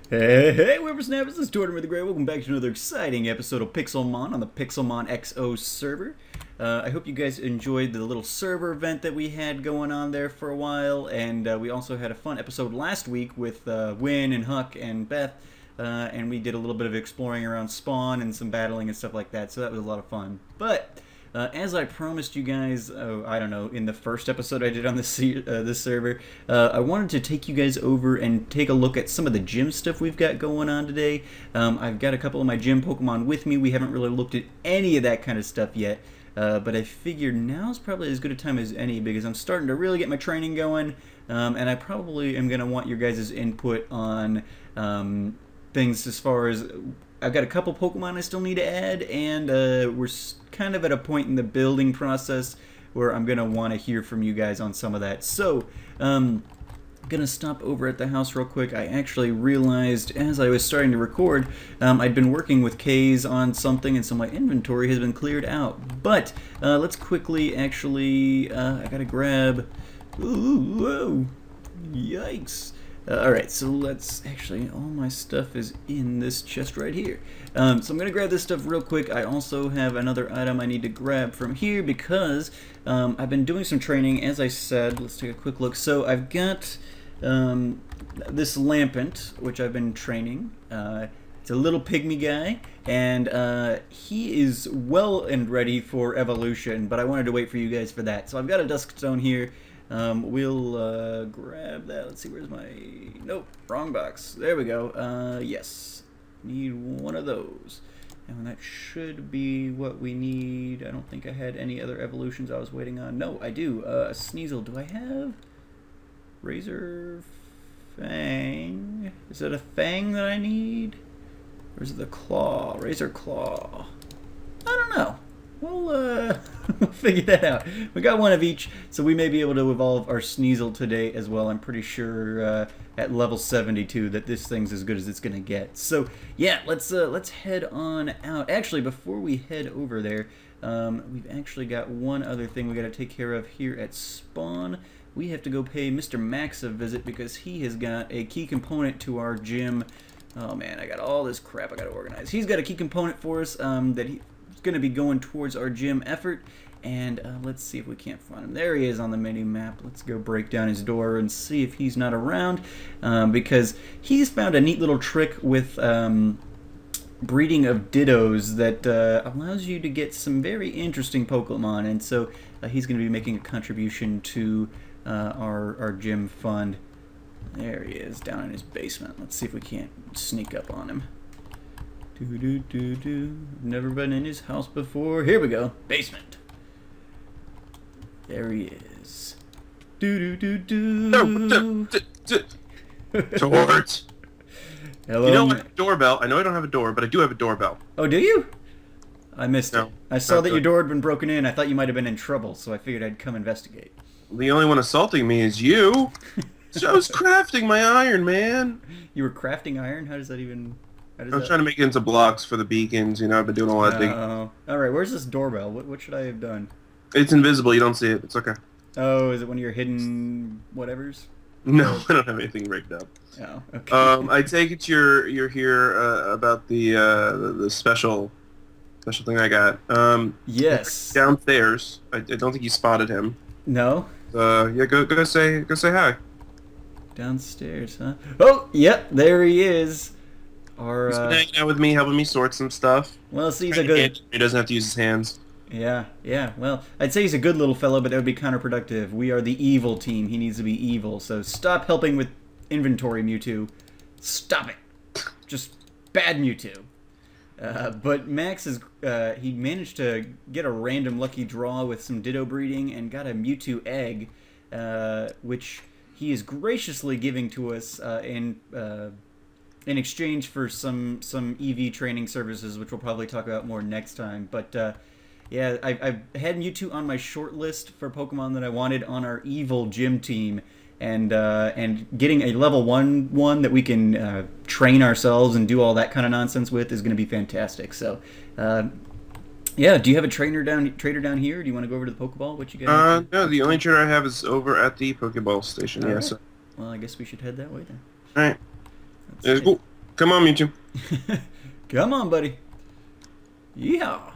Hey, whippersnappers, this is Tortimer the Great. Welcome back to another exciting episode of Pixelmon on the PixelmonXO server. I hope you guys enjoyed the little server event that we had going on there for a while, and we also had a fun episode last week with Win and Huck and Beth, and we did a little bit of exploring around Spawn and some battling and stuff like that, so that was a lot of fun. But as I promised you guys, I don't know, in the first episode I did on this server, I wanted to take you guys over and take a look at some of the gym stuff we've got going on today. I've got a couple of my gym Pokemon with me. We haven't really looked at any of that kind of stuff yet, but I figured now's probably as good a time as any because I'm starting to really get my training going, and I probably am going to want your guys' input on things as far as I've got a couple Pokemon I still need to add, and we're kind of at a point in the building process where I'm going to want to hear from you guys on some of that. So, I'm going to stop over at the house real quick. I actually realized as I was starting to record, I'd been working with K's on something, and so my inventory has been cleared out. But, let's quickly actually, I got to grab, ooh, whoa, yikes. Alright, so let's actually, all my stuff is in this chest right here. So I'm going to grab this stuff real quick. I also have another item I need to grab from here because I've been doing some training, as I said. Let's take a quick look. So I've got this Lampent, which I've been training. It's a little pygmy guy, and he is well and ready for evolution, but I wanted to wait for you guys for that. So I've got a Duskstone here. We'll grab that. Let's see, where's my... Nope, wrong box. There we go. Yes. Need one of those. And that should be what we need. I don't think I had any other evolutions I was waiting on. No, I do. A Sneasel. Do I have... Razor Fang? Is it a Fang that I need? Or is it the Claw? Razor Claw. I don't know. We'll figure that out. We got one of each, so we may be able to evolve our Sneasel today as well. I'm pretty sure at level 72 that this thing's as good as it's gonna get. So yeah, let's head on out. Actually, before we head over there, we've actually got one other thing we got to take care of here at Spawn. We have to go pay Mr. Max a visit because he has got a key component to our gym. Oh man, I got all this crap I got to organize. He's got a key component for us that he going to be going towards our gym effort, and let's see if we can't find him. There he is on the mini map. Let's go break down his door and see if he's not around, because he's found a neat little trick with breeding of Dittos that allows you to get some very interesting Pokemon, and so he's going to be making a contribution to our gym fund. There he is down in his basement. Let's see if we can't sneak up on him. Never been in his house before. Here we go. Basement. There he is. Torts. Hello. You know, I have a doorbell. I know I don't have a door, but I do have a doorbell. Oh, do you? I missed No, it. I saw that good. your door had been broken in. I thought you might have been in trouble, so I figured I'd come investigate. The only one assaulting me is you. So I was crafting my iron, man. You were crafting iron? How does that even... I was trying to make it into blocks for the beacons. You know, I've been doing a lot of digging. Alright, where's this doorbell? What should I have done? It's invisible. You don't see it. It's okay. Oh, is it one of your hidden whatevers? No, I don't have anything rigged up. Oh, okay. I take it you're here about the special thing I got. Yes. Downstairs. I don't think you spotted him. No? Yeah, go say hi. Downstairs, huh? Oh, yep, there he is. Our, He's been hanging out with me, helping me sort some stuff. well, see, he's a good... He doesn't have to use his hands. Yeah, well, I'd say he's a good little fellow, but that would be counterproductive. We are the evil team. He needs to be evil, so stop helping with inventory, Mewtwo. Stop it. Just bad Mewtwo. But Max is, he managed to get a random lucky draw with some Ditto breeding and got a Mewtwo egg, which he is graciously giving to us in exchange for some EV training services, which we'll probably talk about more next time. But yeah, I've had Mewtwo on my short list for Pokemon that I wanted on our evil gym team, and getting a level 1 that we can train ourselves and do all that kind of nonsense with is going to be fantastic. So, yeah, do you have a trader down here? Do you want to go over to the Pokeball? What you got? No, the only trader I have is over at the Pokeball station. All yeah. right. So. Well, I guess we should head that way then. All right. Let's go. Come on, Mewtwo. Come on, buddy. Yeah.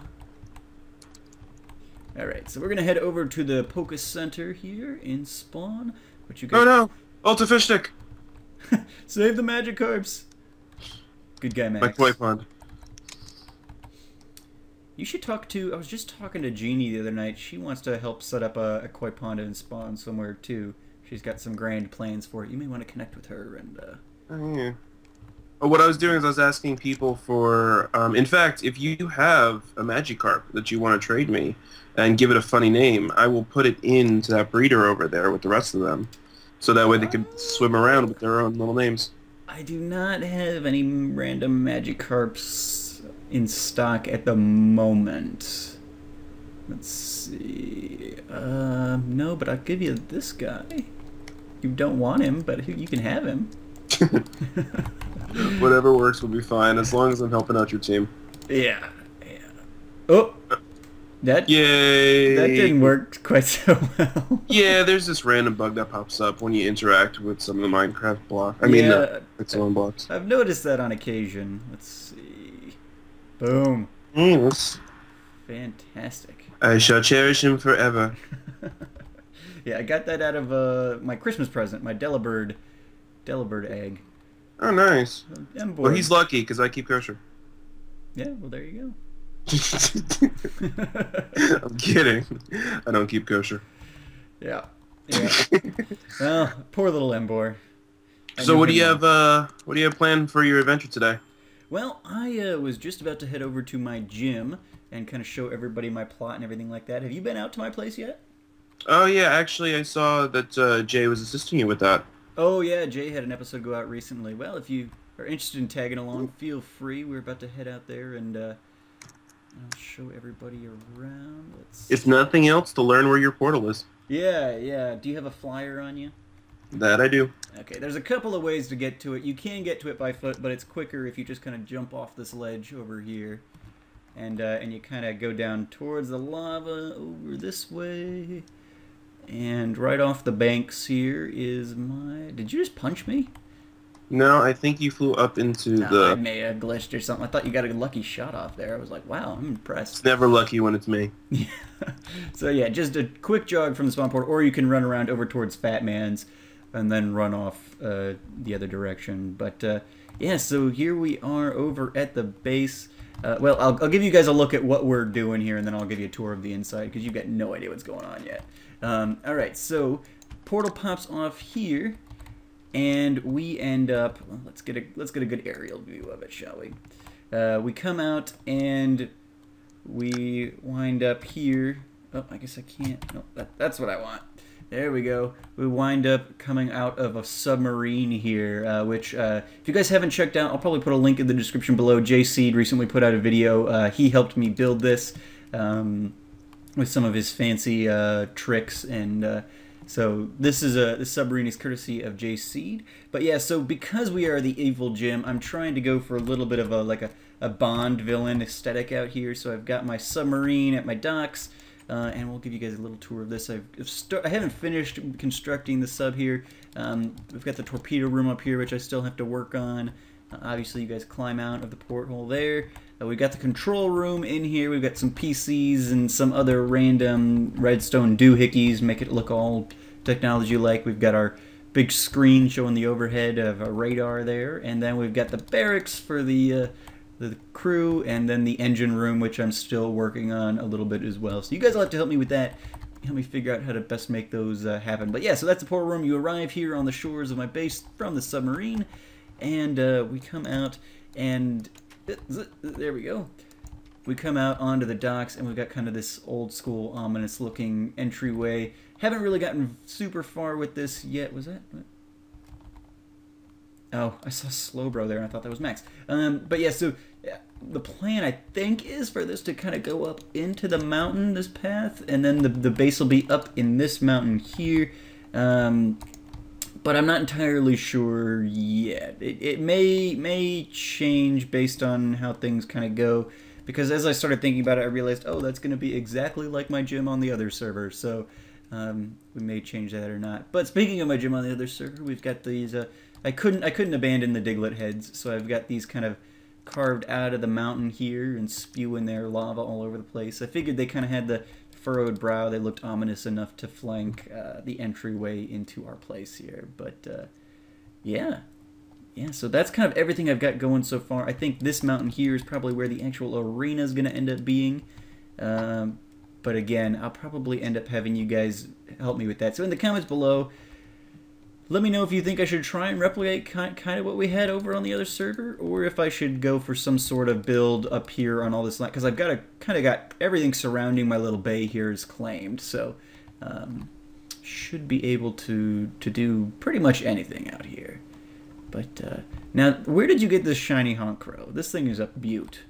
All right, so we're gonna head over to the Poke Center here in Spawn. What you got? Oh no! Ultra Fish Stick. Save the Magikarps. Good guy, Max. My koi pond. You should talk to. I was just talking to Jeannie the other night. She wants to help set up a koi pond in Spawn somewhere too. She's got some grand plans for it. You may want to connect with her and. Oh, yeah. What I was doing is I was asking people for. In fact, if you have a Magikarp that you want to trade me, and give it a funny name, I will put it into that breeder over there with the rest of them, so that way they can swim around with their own little names. I do not have any random Magikarps in stock at the moment. Let's see. No, but I'll give you this guy. You don't want him, but you can have him. Whatever works will be fine, as long as I'm helping out your team. Yeah. Oh! Yay! That didn't work quite so well. Yeah, there's this random bug that pops up when you interact with some of the Minecraft blocks. I mean, the Pixelmon blocks. I've noticed that on occasion. Let's see. Boom. Fantastic. I shall cherish him forever. Yeah, I got that out of my Christmas present, my Delibird egg. Oh, nice. Well, he's lucky, because I keep kosher. Yeah, well, there you go. I'm kidding. I don't keep kosher. Yeah. Well, poor little Embor. So what do you have planned for your adventure today? Well, I was just about to head over to my gym and kind of show everybody my plot and everything like that. Have you been out to my place yet? Oh yeah, actually I saw that Jay was assisting you with that. Oh yeah, Jay had an episode go out recently. Well, if you are interested in tagging along, feel free. We're about to head out there and I'll show everybody around. If nothing else, to learn where your portal is. Yeah. Do you have a flyer on you? That I do. Okay, there's a couple of ways to get to it. You can get to it by foot, but it's quicker if you just kind of jump off this ledge over here. And you kind of go down towards the lava over this way. And right off the banks here is my... Did you just punch me? No, I think you flew up into the... I may have glitched or something. I thought you got a lucky shot off there. I was like, wow, I'm impressed. It's never lucky when it's me. So yeah, just a quick jog from the spawn port, or you can run around over towards Fat Man's and then run off the other direction. But yeah, so here we are over at the base. Well, I'll give you guys a look at what we're doing here, and then I'll give you a tour of the inside, because you've got no idea what's going on yet. Alright, so portal pops off here. And we end up. Well, let's get a good aerial view of it, shall we? We come out and we wind up here. Oh, I guess I can't. No, that's what I want. There we go. We wind up coming out of a submarine here, which if you guys haven't checked out, I'll probably put a link in the description below. JSeed recently put out a video. He helped me build this with some of his fancy tricks and. So this submarine is courtesy of JSeed. But yeah, so because we are the evil gym, I'm trying to go for a little bit of a Bond villain aesthetic out here. So I've got my submarine at my docks, and we'll give you guys a little tour of this. I haven't finished constructing the sub here. We've got the torpedo room up here, which I still have to work on. Obviously, you guys climb out of the porthole there. We've got the control room in here. We've got some PCs and some other random redstone doohickeys, make it look all technology-like. We've got our big screen showing the overhead of a radar there, and then we've got the barracks for the crew, and then the engine room, which I'm still working on a little bit as well. So you guys will have to help me with that. Help me figure out how to best make those happen. But yeah, so that's the portal room. You arrive here on the shores of my base from the submarine, and we come out and... There we go. We come out onto the docks, and we've got kind of this old school, ominous looking entryway. Haven't really gotten super far with this yet. Was that? Oh, I saw Slowbro there, and I thought that was Max. But yeah, so the plan, I think, is for this to kind of go up into the mountain, this path, and then the base will be up in this mountain here. but I'm not entirely sure yet. It may change based on how things kind of go, because as I started thinking about it, I realized, oh, that's going to be exactly like my gym on the other server, so we may change that or not. But speaking of my gym on the other server, we've got these, I couldn't abandon the Diglett heads, so I've got these kind of carved out of the mountain here and spewing their lava all over the place. I figured they kind of had the furrowed brow. They looked ominous enough to flank the entryway into our place here. But yeah, so that's kind of everything I've got going so far. I think this mountain here is probably where the actual arena is going to end up being. But again, I'll probably end up having you guys help me with that. So in the comments below, let me know if you think I should try and replicate kind of what we had over on the other server, or if I should go for some sort of build up here on all this land, because I've got got everything surrounding my little bay here is claimed, so should be able to do pretty much anything out here. But now, where did you get this shiny honk crow? This thing is a beaut.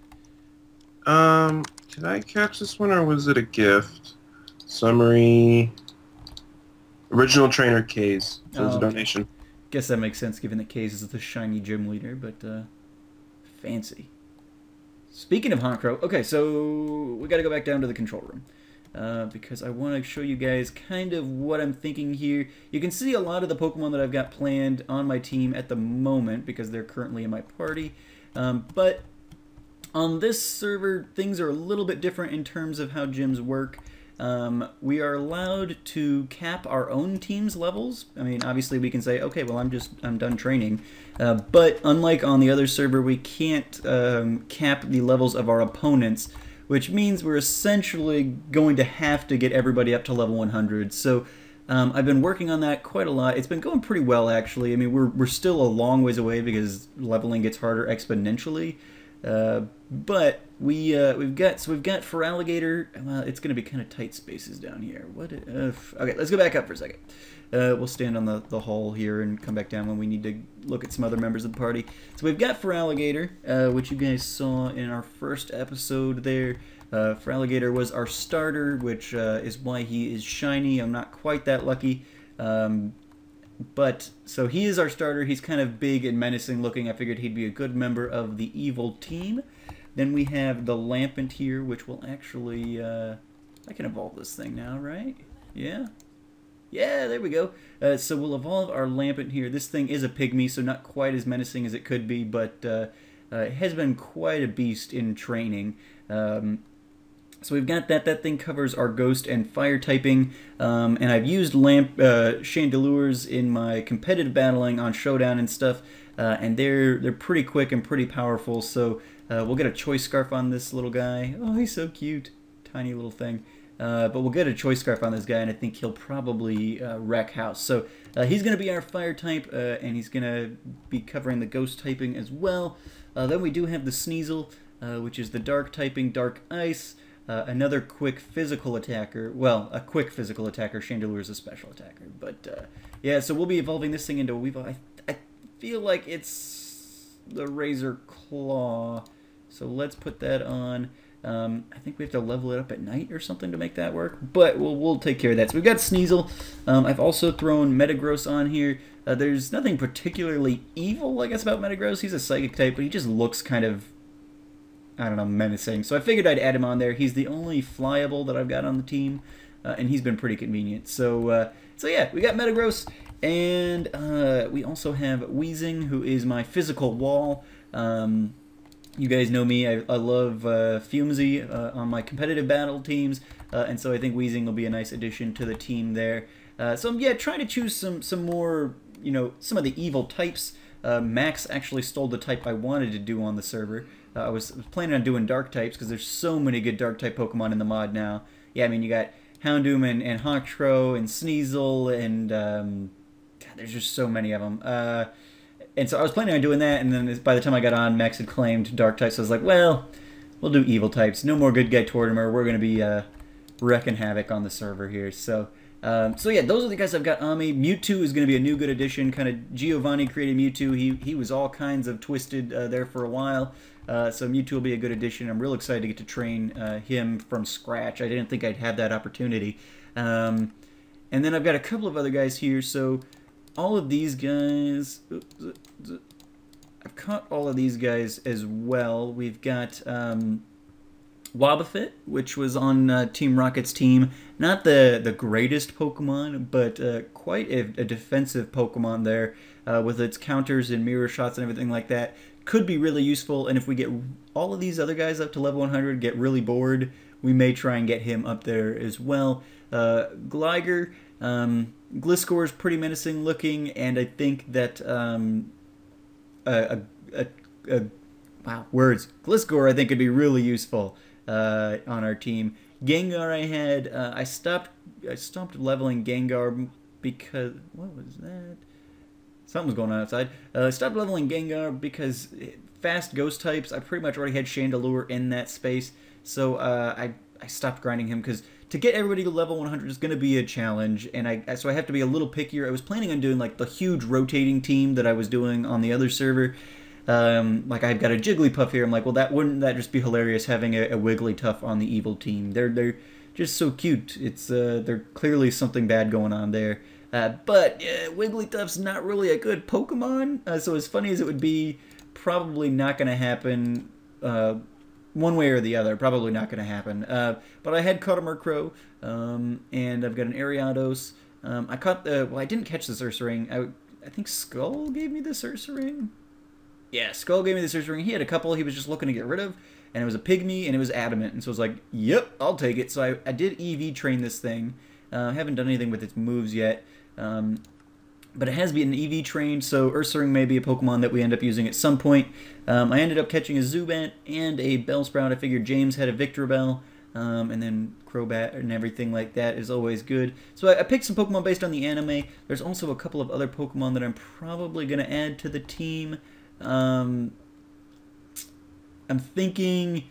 Did I catch this one, or was it a gift? Summary. Original trainer K's. So it's a donation. Guess that makes sense given that K's is the shiny gym leader, but fancy. Speaking of honk crow, okay, so we got to go back down to the control room because I want to show you guys kind of what I'm thinking here. You can see a lot of the Pokemon that I've got planned on my team at the moment because they're currently in my party, but on this server, things are a little bit different in terms of how gyms work. We are allowed to cap our own team's levels. I mean, obviously we can say, okay, well, I'm done training. But unlike on the other server, we can't cap the levels of our opponents, which means we're essentially going to have to get everybody up to level 100. So I've been working on that quite a lot. It's been going pretty well, actually. I mean, we're still a long ways away because leveling gets harder exponentially. But we've got for alligator. Well, it's going to be kind of tight spaces down here. What? Okay, let's go back up for a second. We'll stand on the hall here and come back down when we need to look at some other members of the party. So we've got for alligator, which you guys saw in our first episode there. For alligator was our starter, which is why he is shiny. I'm not quite that lucky. But, so he is our starter. He's kind of big and menacing looking. I figured he'd be a good member of the evil team. Then we have the Lampent here, which will actually, I can evolve this thing now, right? Yeah? Yeah, there we go. So we'll evolve our Lampent here. This thing is a pygmy, so not quite as menacing as it could be, but it has been quite a beast in training. So we've got that. That thing covers our ghost and fire typing, and I've used chandelures in my competitive battling on Showdown and stuff, and they're pretty quick and pretty powerful. So we'll get a choice scarf on this little guy. Oh, he's so cute, tiny little thing. But we'll get a choice scarf on this guy, and I think he'll probably wreck house. So he's going to be our fire type, and he's going to be covering the ghost typing as well. Then we do have the Sneasel, which is the dark typing, dark ice. Another quick physical attacker. Well, a quick physical attacker. Chandelure is a special attacker. But, yeah, so we'll be evolving this thing into a Weavile. I feel like it's the Razor Claw. So let's put that on. I think we have to level it up at night or something to make that work. But we'll take care of that. So we've got Sneasel. I've also thrown Metagross on here. There's nothing particularly evil, I guess, about Metagross. He's a psychic type, but he just looks kind of, I don't know, menacing. So I figured I'd add him on there. He's the only flyable that I've got on the team, and he's been pretty convenient. So yeah, we got Metagross, and we also have Weezing, who is my physical wall. You guys know me. I love Fumzy on my competitive battle teams, and so I think Weezing will be a nice addition to the team there. So yeah, trying to choose some more, you know, some of the evil types. Max actually stole the type I wanted to do on the server. I was planning on doing dark types because there's so many good dark type Pokemon in the mod now. Yeah, I mean, you got Houndoom and Honktro and Sneasel and God, there's just so many of them. And so I was planning on doing that, and then by the time I got on, Max had claimed dark types. So I was like, well, we'll do evil types. No more good guy Tortimer. We're going to be wrecking havoc on the server here. So yeah, those are the guys I've got on me. Mewtwo is going to be a new good addition. Kind of Giovanni created Mewtwo. He was all kinds of twisted there for a while. So Mewtwo will be a good addition. I'm real excited to get to train him from scratch. I didn't think I'd have that opportunity. And then I've got a couple of other guys here. So all of these guys... I've caught all of these guys as well. We've got Wobbuffet, which was on Team Rocket's team. Not the greatest Pokemon, but quite a defensive Pokemon there with its counters and mirror shots and everything like that. Could be really useful, and if we get all of these other guys up to level 100, get really bored, we may try and get him up there as well. Gligar, Gliscor is pretty menacing looking, and I think that wow, words. Gliscor I think could be really useful on our team. Gengar I stopped leveling Gengar because what was that? Something was going on outside. I stopped leveling Gengar because fast ghost types, I pretty much already had Chandelure in that space, so I stopped grinding him because to get everybody to level 100 is going to be a challenge, and so I have to be a little pickier. I was planning on doing like the huge rotating team that I was doing on the other server. Like I've got a Jigglypuff here. I'm like, well, wouldn't that just be hilarious having a Wigglytuff on the evil team? They're just so cute. It's they're clearly something bad going on there. But Wigglytuff's not really a good Pokemon, so as funny as it would be, probably not going to happen one way or the other. Probably not going to happen. But I had caught a Murkrow, and I've got an Ariados. I caught well, I didn't catch the Ursaring. I think Skull gave me the Ursaring. Yeah, Skull gave me the Ursaring. He had a couple he was just looking to get rid of, and it was a Pygmy, and it was adamant. And so I was like, yep, I'll take it. So I did EV train this thing. I haven't done anything with its moves yet. But it has been EV trained, so Ursaring may be a Pokemon that we end up using at some point. I ended up catching a Zubat and a Bellsprout. I figured James had a Victreebel, and then Crobat and everything like that is always good. So I picked some Pokemon based on the anime. There's also a couple of other Pokemon that I'm probably going to add to the team. I'm thinking,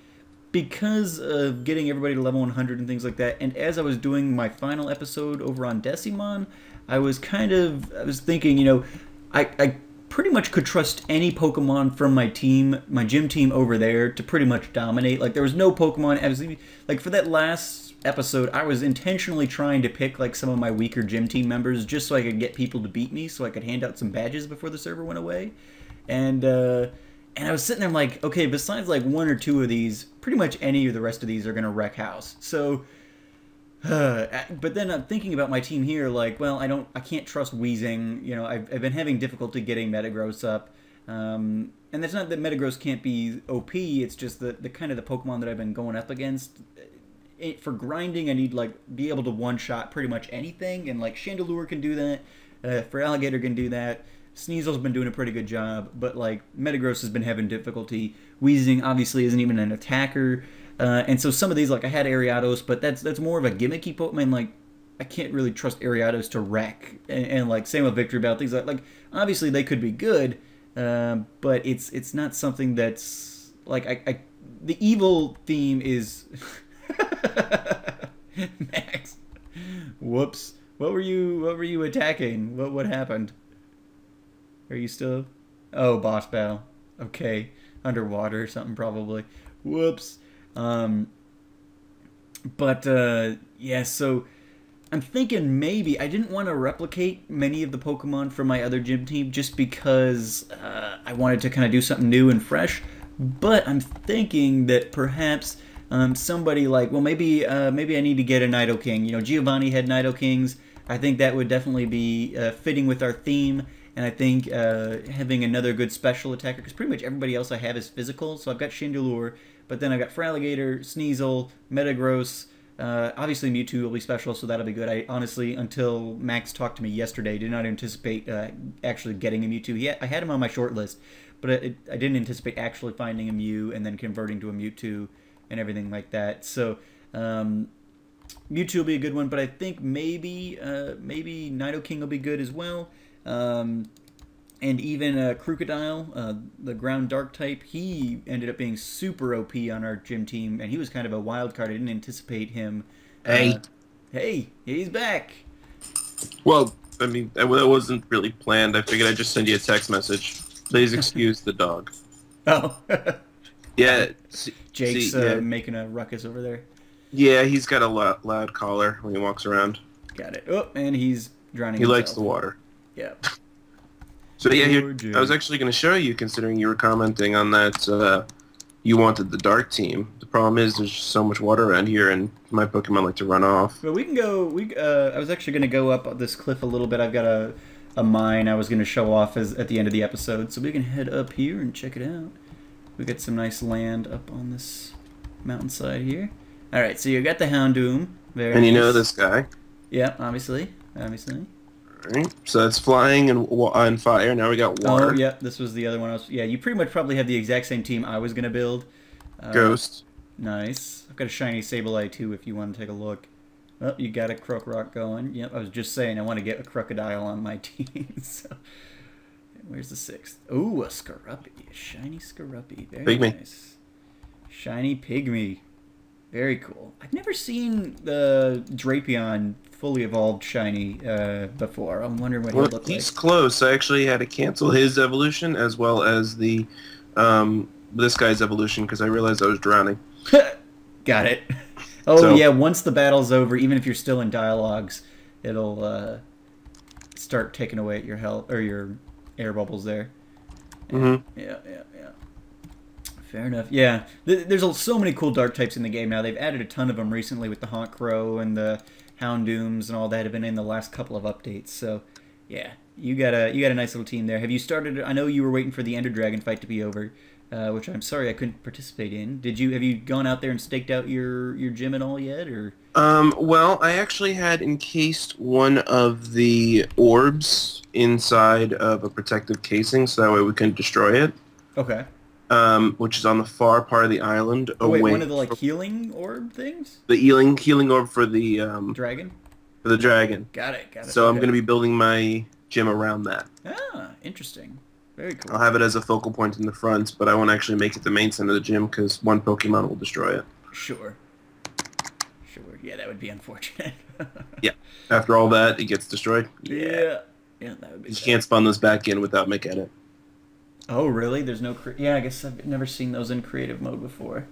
because of getting everybody to level 100 and things like that, and as I was doing my final episode over on Decimon, I was thinking, you know, I pretty much could trust any Pokemon from my team, my gym team over there, to pretty much dominate. Like, there was no Pokemon, like, for that last episode, I was intentionally trying to pick, like, some of my weaker gym team members just so I could get people to beat me, so I could hand out some badges before the server went away. And I was sitting there, I'm like, okay, besides, like, one or two of these, pretty much any of the rest of these are going to wreck house. So... but then I'm thinking about my team here, like, well, I can't trust Weezing. You know, I've been having difficulty getting Metagross up, and that's not that Metagross can't be OP. It's just the kind of the Pokemon that I've been going up against. For grinding, I need like be able to one-shot pretty much anything, and like Chandelure can do that. For Alligator can do that. Sneasel's been doing a pretty good job, but like Metagross has been having difficulty. Weezing obviously isn't even an attacker. And so some of these, like I had Ariados, but that's more of a gimmicky Pokemon. Like I can't really trust Ariados to wreck, and like same with Victreebel, things like obviously they could be good, but it's not something that's like the evil theme is Max. Whoops. What were you attacking? What happened? Are you still? Oh, boss battle. Okay, underwater or something probably. Whoops. Yeah, so I'm thinking maybe I didn't want to replicate many of the Pokemon from my other gym team just because I wanted to kind of do something new and fresh, but I'm thinking that perhaps somebody like, well, maybe I need to get a Nidoking. You know, Giovanni had Nidokings. I think that would definitely be fitting with our theme. And I think having another good special attacker, because pretty much everybody else I have is physical. So I've got Chandelure, but then I've got Feraligatr, Sneasel, Metagross. Obviously Mewtwo will be special, so that'll be good. I honestly, until Max talked to me yesterday, did not anticipate actually getting a Mewtwo. I had him on my short list, but I didn't anticipate actually finding a Mew and then converting to a Mewtwo and everything like that. So Mewtwo will be a good one, but I think maybe Nidoking will be good as well. And even Crocodile, the ground dark type, he ended up being super OP on our gym team, and he was kind of a wild card. I didn't anticipate him. Hey, he's back. Well, I mean, that wasn't really planned. I figured I'd just send you a text message. Please excuse the dog. Oh. Yeah. Jake's making a ruckus over there. Yeah, he's got a loud collar when he walks around. Got it. Oh, and he's drowning He himself. likes the water. Yeah. So yeah, here, I was actually going to show you, considering you were commenting on that. You wanted the dark team. The problem is there's just so much water around here, and my Pokemon like to run off. But we can go. I was actually going to go up this cliff a little bit. I've got a mine I was going to show off at the end of the episode, so we can head up here and check it out. We got some nice land up on this mountainside here. All right, so you got the Houndoom. Very and you nice. know this guy. Yeah, obviously. Right. So it's flying and on fire. Now we got water. Oh, yeah, this was the other one. Yeah, you pretty much probably have the exact same team I was going to build. Ghost. Nice. I've got a shiny Sableye, too, if you want to take a look. Oh, you got a Krokorok going. Yep, I was just saying I want to get a Crocodile on my team. So, where's the 6th? Ooh, a Scarupy. A shiny Scarupy. Very Pygmy. Nice. Shiny Pygmy. Very cool. I've never seen the Drapion fully evolved shiny before. I'm wondering what he'll look like. He's close. I actually had to cancel his evolution as well as the this guy's evolution because I realized I was drowning. Got it. Oh, so, yeah, once the battle's over, even if you're still in dialogues, it'll start taking away your health or your air bubbles there. Mm-hmm. Yeah. Fair enough. Yeah, there's so many cool dark types in the game now. They've added a ton of them recently with the Honchkrow and the Houndooms and all that have been in the last couple of updates. So, yeah, you got a nice little team there. Have you started? I know you were waiting for the Ender Dragon fight to be over, which I'm sorry I couldn't participate in. Have you gone out there and staked out your gym at all yet, or? Well, I actually had encased one of the orbs inside of a protective casing, so that way we couldn't destroy it. Okay. Which is on the far part of the island. Oh, wait, one of the healing orb things? The healing orb for the dragon. For the dragon. Got it. So okay. I'm going to be building my gym around that. Ah, interesting. Very cool. I'll have it as a focal point in the front, but I won't actually make it the main center of the gym because one Pokemon will destroy it. Sure. Yeah, that would be unfortunate. Yeah. After all that, it gets destroyed. Yeah, that would be. You can't spawn those back in without making it. Oh, really? There's no... Yeah, I guess I've never seen those in creative mode before.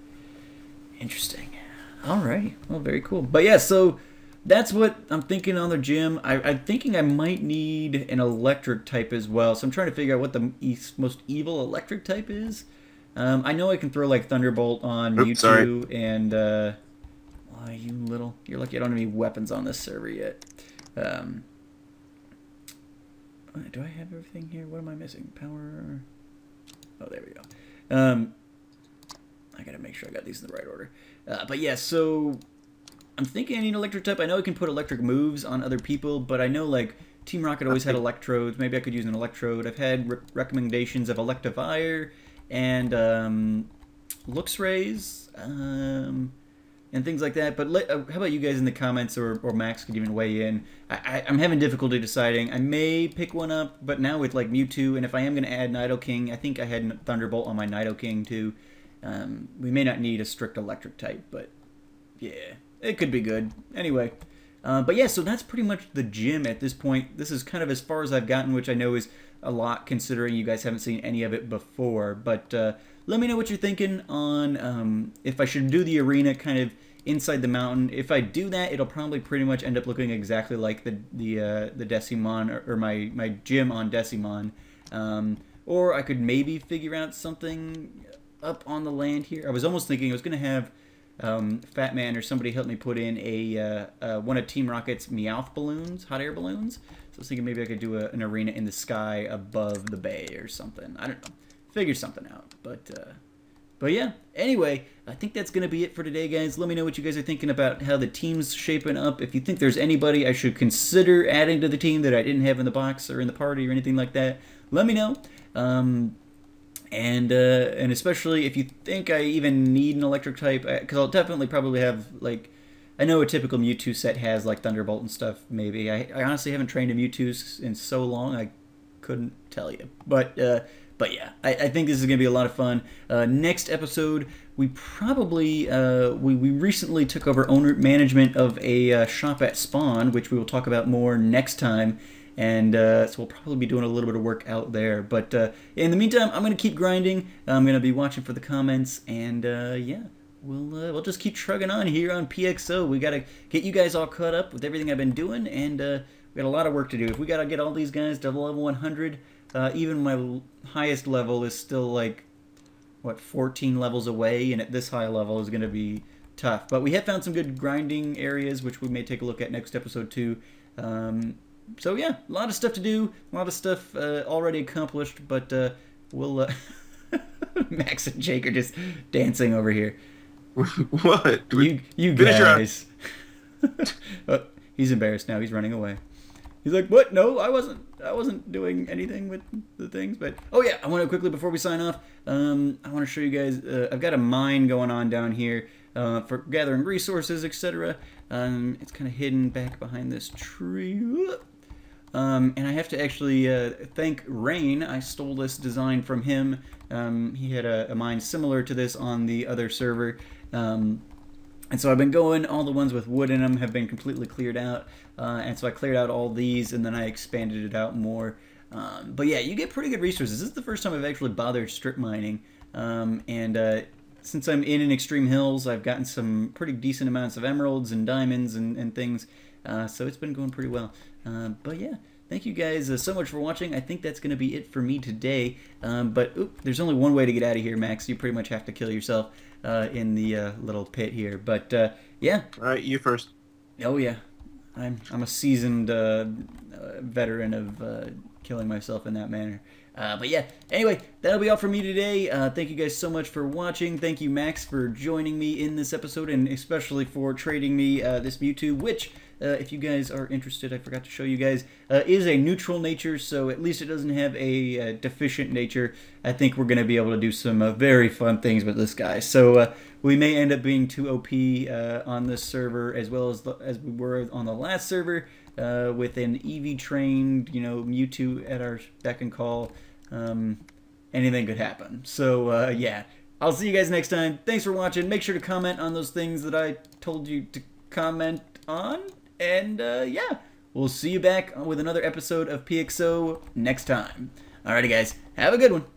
Interesting. Alright. Well, very cool. But yeah, so that's what I'm thinking on the gym. I'm thinking I might need an electric type as well. So I'm trying to figure out what the most evil electric type is. I know I can throw, like, Thunderbolt on Mewtwo. Sorry. And, You're lucky I don't have any weapons on this server yet. Do I have everything here? What am I missing? Power... Oh, there we go. I gotta make sure I got these in the right order. But yeah, so I'm thinking I need an electric type. I know I can put electric moves on other people, but I know like Team Rocket always had electrodes. Maybe I could use an electrode. I've had recommendations of Electivire and Luxrays and things like that. But how about you guys in the comments, or Max could even weigh in. I'm having difficulty deciding. I may pick one up, but now with like Mewtwo, and if I am going to add Nidoking, I think I had Thunderbolt on my Nidoking too. We may not need a strict electric type, but yeah, it could be good. Anyway, but yeah, so that's pretty much the gym at this point. This is kind of as far as I've gotten, which I know is a lot considering you guys haven't seen any of it before. But let me know what you're thinking on if I should do the arena kind of inside the mountain. If I do that, it'll probably pretty much end up looking exactly like the Decimon or my gym on Decimon. Or I could maybe figure out something up on the land here. I was almost thinking I was going to have Fat Man or somebody help me put in a one of Team Rocket's Meowth balloons, hot air balloons. So I was thinking maybe I could do an arena in the sky above the bay or something. I don't know. Figure something out. But yeah, anyway, I think that's going to be it for today, guys. Let me know what you guys are thinking about how the team's shaping up. If you think there's anybody I should consider adding to the team that I didn't have in the box or in the party or anything like that, let me know. And especially if you think I even need an electric type, because I'll definitely probably have, like, I know a typical Mewtwo set has, like, Thunderbolt and stuff, maybe. I honestly haven't trained a Mewtwo in so long, I couldn't tell you. But yeah, I think this is going to be a lot of fun. Next episode, we probably, we recently took over management of a shop at Spawn, which we will talk about more next time. And so we'll probably be doing a little bit of work out there. But in the meantime, I'm going to keep grinding. I'm going to be watching for the comments. And yeah, we'll just keep trugging on here on PXO. We got to get you guys all caught up with everything I've been doing. And we got a lot of work to do. If we got to get all these guys to level 100, even my highest level is still like, what, 14 levels away, and at this high level is going to be tough. But we have found some good grinding areas, which we may take a look at next episode too. So yeah, a lot of stuff to do, a lot of stuff already accomplished, but we'll... Max and Jake are just dancing over here. What? You guys. Oh, he's embarrassed now. He's running away. He's like, "What? No, I wasn't doing anything with the things." But oh yeah, I want to quickly before we sign off. I want to show you guys. I've got a mine going on down here for gathering resources, etc. It's kind of hidden back behind this tree. And I have to actually thank Rain. I stole this design from him. He had a mine similar to this on the other server. And so I've been going, all the ones with wood in them have been completely cleared out. And so I cleared out all these, and then I expanded it out more. But yeah, you get pretty good resources. This is the first time I've actually bothered strip mining. Since I'm in Extreme Hills, I've gotten some pretty decent amounts of emeralds and diamonds and things. So it's been going pretty well. But yeah, thank you guys so much for watching. I think that's going to be it for me today. But there's only one way to get out of here, Max. You pretty much have to kill yourself in the little pit here. But yeah. All right, you first. Oh yeah, I'm a seasoned veteran of killing myself in that manner. But yeah, anyway, that'll be all for me today. Thank you guys so much for watching. Thank you, Max, for joining me in this episode, and especially for trading me this Mewtwo, which, if you guys are interested, I forgot to show you guys, is a neutral nature, so at least it doesn't have a deficient nature. I think we're going to be able to do some very fun things with this guy. So we may end up being too OP on this server, as well as we were on the last server, with an EV-trained, Mewtwo at our beck and call. Anything could happen. So yeah, I'll see you guys next time. Thanks for watching. Make sure to comment on those things that I told you to comment on. And yeah, we'll see you back with another episode of PXO next time. Alrighty guys, have a good one.